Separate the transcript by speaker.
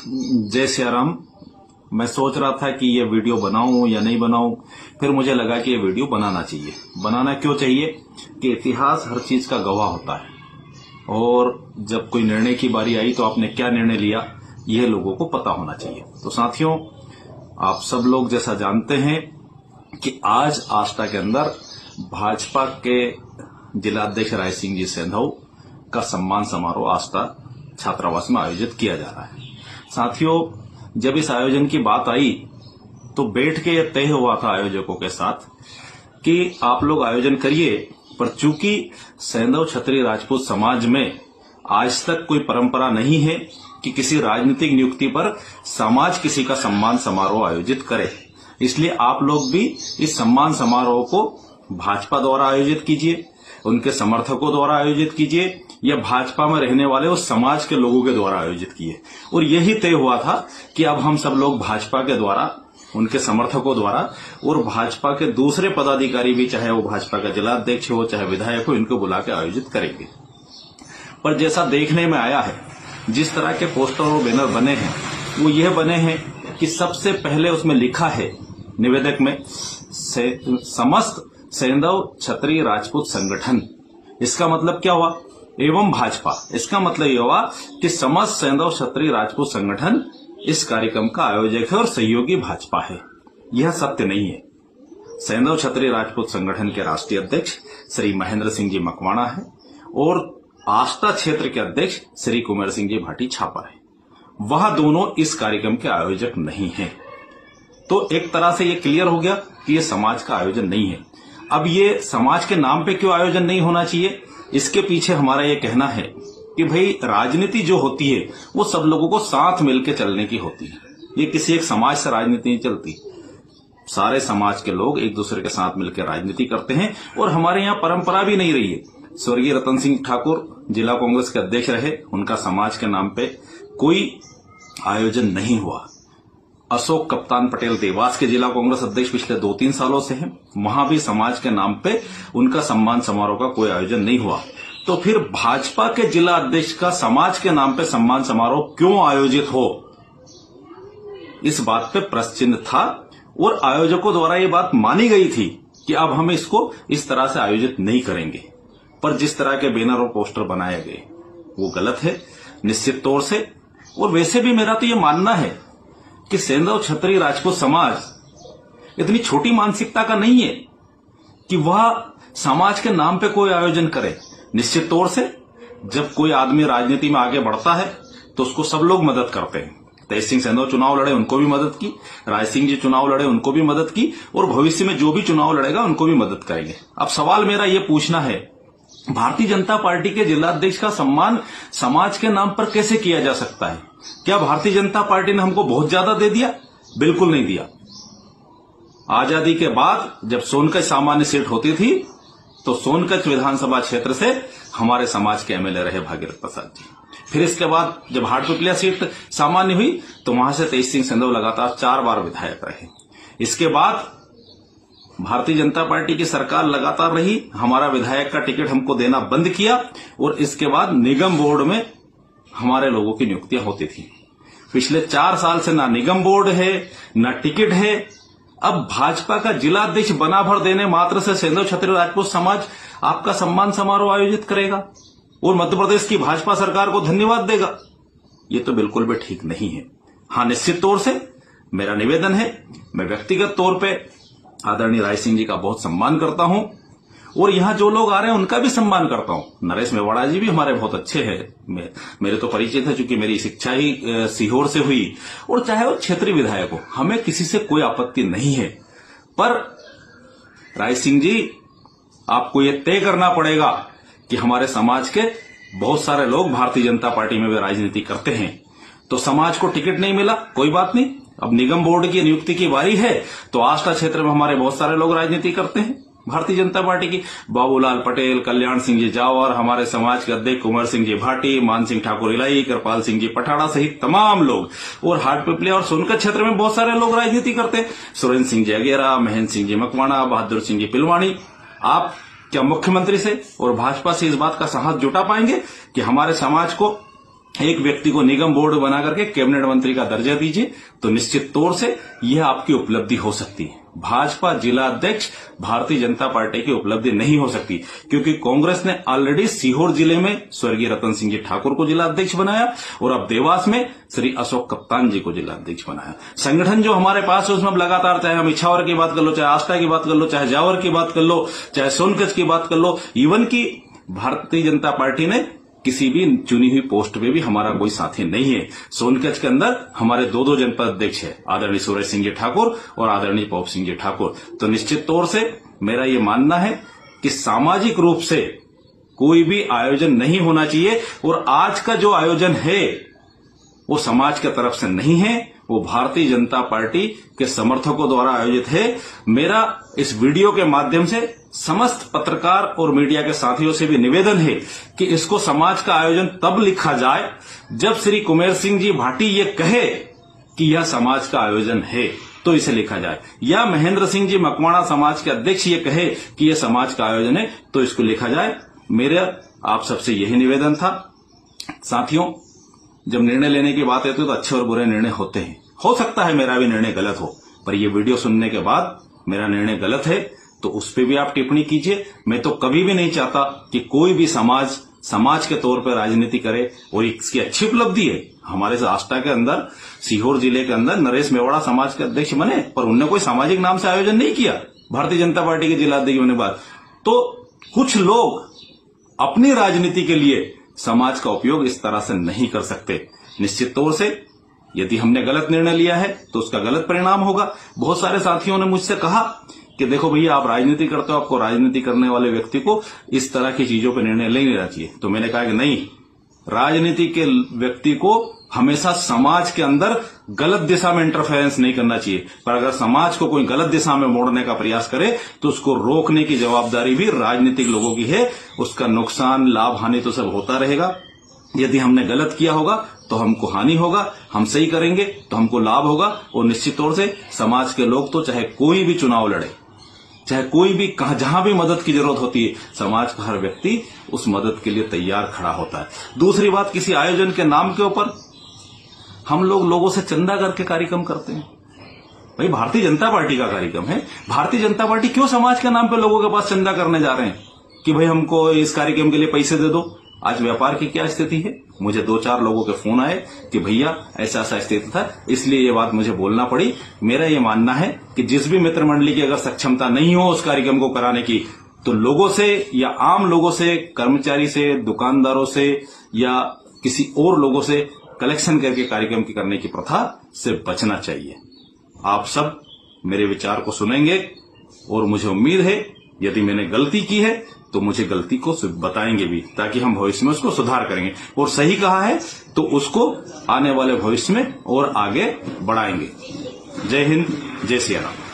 Speaker 1: जय सिया राम। मैं सोच रहा था कि ये वीडियो बनाऊं या नहीं बनाऊं, फिर मुझे लगा कि ये वीडियो बनाना चाहिए। बनाना क्यों चाहिए कि इतिहास हर चीज का गवाह होता है, और जब कोई निर्णय की बारी आई तो आपने क्या निर्णय लिया यह लोगों को पता होना चाहिए। तो साथियों, आप सब लोग जैसा जानते हैं कि आज आष्टा के अंदर भाजपा के जिलाध्यक्ष राय सिंह जी सेंधव का सम्मान समारोह आष्टा छात्रावास में आयोजित किया जा रहा है। साथियों, जब इस आयोजन की बात आई तो बैठ के यह तय हुआ था आयोजकों के साथ कि आप लोग आयोजन करिए, पर चूंकि सेंधव क्षत्रिय राजपूत समाज में आज तक कोई परंपरा नहीं है कि किसी राजनीतिक नियुक्ति पर समाज किसी का सम्मान समारोह आयोजित करे, इसलिए आप लोग भी इस सम्मान समारोह को भाजपा द्वारा आयोजित कीजिए, उनके समर्थकों द्वारा आयोजित कीजिए, या भाजपा में रहने वाले उस समाज के लोगों के द्वारा आयोजित किए। और यही तय हुआ था कि अब हम सब लोग भाजपा के द्वारा, उनके समर्थकों द्वारा और भाजपा के दूसरे पदाधिकारी भी, चाहे वो भाजपा का जिलाध्यक्ष हो चाहे विधायक हो, इनको बुला के आयोजित करेंगे। पर जैसा देखने में आया है, जिस तरह के पोस्टर और बैनर बने हैं वो यह बने हैं कि सबसे पहले उसमें लिखा है निवेदक में समस्त सेंधव क्षत्रिय राजपूत संगठन। इसका मतलब क्या हुआ? एवं भाजपा। इसका मतलब यह हुआ कि समस्त सेंधव क्षत्रिय राजपूत संगठन इस कार्यक्रम का आयोजक है और सहयोगी भाजपा है। यह सत्य नहीं है। सेंधव क्षत्रिय राजपूत संगठन के राष्ट्रीय अध्यक्ष श्री महेंद्र सिंह जी मकवाणा है और आष्टा क्षेत्र के अध्यक्ष श्री कुंवर सिंह जी भाटी छापर है। वह दोनों इस कार्यक्रम के आयोजक नहीं है। तो एक तरह से यह क्लियर हो गया कि यह समाज का आयोजन नहीं है। अब ये समाज के नाम पे क्यों आयोजन नहीं होना चाहिए, इसके पीछे हमारा ये कहना है कि भाई, राजनीति जो होती है वो सब लोगों को साथ मिलकर चलने की होती है। ये किसी एक समाज से राजनीति नहीं चलती। सारे समाज के लोग एक दूसरे के साथ मिलकर राजनीति करते हैं और हमारे यहाँ परंपरा भी नहीं रही है। स्वर्गीय रतन सिंह ठाकुर जिला कांग्रेस के अध्यक्ष रहे, उनका समाज के नाम पे कोई आयोजन नहीं हुआ। अशोक कप्तान पटेल देवास के जिला कांग्रेस अध्यक्ष पिछले 2-3 सालों से हैं, वहां भी समाज के नाम पे उनका सम्मान समारोह का कोई आयोजन नहीं हुआ। तो फिर भाजपा के जिला अध्यक्ष का समाज के नाम पे सम्मान समारोह क्यों आयोजित हो, इस बात पे प्रश्न चिन्ह था। और आयोजकों द्वारा ये बात मानी गई थी कि अब हम इसको इस तरह से आयोजित नहीं करेंगे। पर जिस तरह के बैनर और पोस्टर बनाए गए वो गलत है निश्चित तौर से। और वैसे भी मेरा तो ये मानना है कि सेंधव क्षत्रिय राजपूत समाज इतनी छोटी मानसिकता का नहीं है कि वह समाज के नाम पे कोई आयोजन करे। निश्चित तौर से जब कोई आदमी राजनीति में आगे बढ़ता है तो उसको सब लोग मदद करते हैं। तेज सिंह सेंधव चुनाव लड़े, उनको भी मदद की। राय सिंह जी चुनाव लड़े, उनको भी मदद की। और भविष्य में जो भी चुनाव लड़ेगा उनको भी मदद करेंगे। अब सवाल मेरा ये पूछना है, भारतीय जनता पार्टी के जिलाध्यक्ष का सम्मान समाज के नाम पर कैसे किया जा सकता है? क्या भारतीय जनता पार्टी ने हमको बहुत ज्यादा दे दिया? बिल्कुल नहीं दिया। आजादी के बाद जब सोनकच सामान्य सीट होती थी तो सोनकच विधानसभा क्षेत्र से हमारे समाज के एमएलए रहे भागीरथ प्रसाद जी। फिर इसके बाद जब हाटपिपलिया सीट सामान्य हुई तो वहां से तेज सिंह सेंधव लगातार 4 बार विधायक रहे। इसके बाद भारतीय जनता पार्टी की सरकार लगातार रही, हमारा विधायक का टिकट हमको देना बंद किया और इसके बाद निगम बोर्ड में हमारे लोगों की नियुक्तियां होती थी। पिछले 4 साल से ना निगम बोर्ड है ना टिकट है। अब भाजपा का जिलाध्यक्ष बना भर देने मात्र से सेंधव क्षत्रिय राजपूत समाज आपका सम्मान समारोह आयोजित करेगा और मध्य प्रदेश की भाजपा सरकार को धन्यवाद देगा? ये तो बिल्कुल भी ठीक नहीं है। हाँ, निश्चित तौर से मेरा निवेदन है, मैं व्यक्तिगत तौर पे आदरणीय राय सिंह जी का बहुत सम्मान करता हूं और यहां जो लोग आ रहे हैं उनका भी सम्मान करता हूं। नरेश मेवाड़ा जी भी हमारे बहुत अच्छे हैं, मेरे तो परिचित है, चूंकि मेरी शिक्षा ही सीहोर से हुई। और चाहे वो क्षेत्रीय विधायक हो, हमें किसी से कोई आपत्ति नहीं है। पर राय सिंह जी, आपको ये तय करना पड़ेगा कि हमारे समाज के बहुत सारे लोग भारतीय जनता पार्टी में भी राजनीति करते हैं। तो समाज को टिकट नहीं मिला, कोई बात नहीं। अब निगम बोर्ड की नियुक्ति की बारी है तो आष्टा क्षेत्र में हमारे बहुत सारे लोग राजनीति करते हैं भारतीय जनता पार्टी की। बाबूलाल पटेल, कल्याण सिंह जी जावर, हमारे समाज के अध्यक्ष कुंवर सिंह जी भाटी, मान सिंह ठाकुर इलाई, कृपाल सिंह जी पठाड़ा सहित तमाम लोग, और हाटपिपलिया और सोनकच क्षेत्र में बहुत सारे लोग राजनीति करते हैं। सुरेंद्र सिंह जी अगेरा, महेंद्र सिंह जी मकवाणा, बहादुर सिंह जी पिलवाणी। आप क्या मुख्यमंत्री से और भाजपा से इस बात का साहस जुटा पाएंगे कि हमारे समाज को एक व्यक्ति को निगम बोर्ड बना करके कैबिनेट मंत्री का दर्जा दीजिए, तो निश्चित तौर से यह आपकी उपलब्धि हो सकती है। भाजपा जिला अध्यक्ष भारतीय जनता पार्टी की उपलब्धि नहीं हो सकती, क्योंकि कांग्रेस ने ऑलरेडी सीहोर जिले में स्वर्गीय रतन सिंह जी ठाकुर को जिला अध्यक्ष बनाया और अब देवास में श्री अशोक कप्तान जी को जिला अध्यक्ष बनाया। संगठन जो हमारे पास है उसमें अब लगातार, चाहे हम इछावर की बात कर लो, चाहे आस्था की बात कर लो, चाहे जावर की बात कर लो, चाहे सोनकच्छ की बात कर लो, इवन की भारतीय जनता पार्टी ने किसी भी चुनी हुई पोस्ट पे भी हमारा कोई साथी नहीं है। सोनकच्छ के अंदर हमारे दो जनपद अध्यक्ष है, आदरणीय सूरज सिंह जी ठाकुर और आदरणीय पौप सिंह जी ठाकुर। तो निश्चित तौर से मेरा ये मानना है कि सामाजिक रूप से कोई भी आयोजन नहीं होना चाहिए, और आज का जो आयोजन है वो समाज की तरफ से नहीं है, वो भारतीय जनता पार्टी के समर्थकों द्वारा आयोजित है। मेरा इस वीडियो के माध्यम से समस्त पत्रकार और मीडिया के साथियों से भी निवेदन है कि इसको समाज का आयोजन तब लिखा जाए जब श्री कुमेर सिंह जी भाटी ये कहे कि यह समाज का आयोजन है, तो इसे लिखा जाए, या महेंद्र सिंह जी मकवाणा समाज के अध्यक्ष ये कहे कि यह समाज का आयोजन है, तो इसको लिखा जाए। मेरा आप सबसे यही निवेदन था। साथियों, जब निर्णय लेने की बात आती है तो अच्छे और बुरे निर्णय होते हैं। हो सकता है मेरा भी निर्णय गलत हो, पर यह वीडियो सुनने के बाद मेरा निर्णय गलत है तो उस पर भी आप टिप्पणी कीजिए। मैं तो कभी भी नहीं चाहता कि कोई भी समाज के तौर पर राजनीति करे, और इसकी अच्छी उपलब्धि है। हमारे आस्था के अंदर, सीहोर जिले के अंदर नरेश मेवाड़ा समाज के अध्यक्ष बने, पर उनने कोई सामाजिक नाम से आयोजन नहीं किया भारतीय जनता पार्टी के जिला अध्यक्ष होने के बाद। तो कुछ लोग अपनी राजनीति के लिए समाज का उपयोग इस तरह से नहीं कर सकते। निश्चित तौर से यदि हमने गलत निर्णय लिया है तो उसका गलत परिणाम होगा। बहुत सारे साथियों ने मुझसे कहा कि देखो भैया, आप राजनीति करते हो, आपको राजनीति करने वाले व्यक्ति को इस तरह की चीजों पर निर्णय नहीं लेना चाहिए। तो मैंने कहा कि नहीं, राजनीति के व्यक्ति को हमेशा समाज के अंदर गलत दिशा में इंटरफेरेंस नहीं करना चाहिए, पर अगर समाज को कोई गलत दिशा में मोड़ने का प्रयास करे तो उसको रोकने की जवाबदारी भी राजनीतिक लोगों की है। उसका नुकसान, लाभ, हानि तो सब होता रहेगा। यदि हमने गलत किया होगा तो हमको हानि होगा, हम सही करेंगे तो हमको लाभ होगा। और निश्चित तौर से समाज के लोग तो चाहे कोई भी चुनाव लड़े, चाहे कोई भी जहां भी मदद की जरूरत होती है, समाज का हर व्यक्ति उस मदद के लिए तैयार खड़ा होता है। दूसरी बात, किसी आयोजन के नाम के ऊपर हम लोगों से चंदा करके कार्यक्रम करते हैं। भाई, भारतीय जनता पार्टी का कार्यक्रम है, भारतीय जनता पार्टी क्यों समाज के नाम पे लोगों के पास चंदा करने जा रहे हैं कि भाई हमको इस कार्यक्रम के लिए पैसे दे दो। आज व्यापार की क्या स्थिति है? मुझे 2-4 लोगों के फोन आए कि भैया ऐसा स्थिति था, इसलिए ये बात मुझे बोलना पड़ी। मेरा ये मानना है कि जिस भी मित्र मंडली की अगर सक्षमता नहीं हो उस कार्यक्रम को कराने की, तो लोगों से या आम लोगों से, कर्मचारी से, दुकानदारों से या किसी और लोगों से कलेक्शन करके कार्यक्रम की करने की प्रथा से बचना चाहिए। आप सब मेरे विचार को सुनेंगे और मुझे उम्मीद है यदि मैंने गलती की है तो मुझे गलती को बताएंगे भी, ताकि हम भविष्य में उसको सुधार करेंगे, और सही कहा है तो उसको आने वाले भविष्य में और आगे बढ़ाएंगे। जय हिंद, जय सिया राम।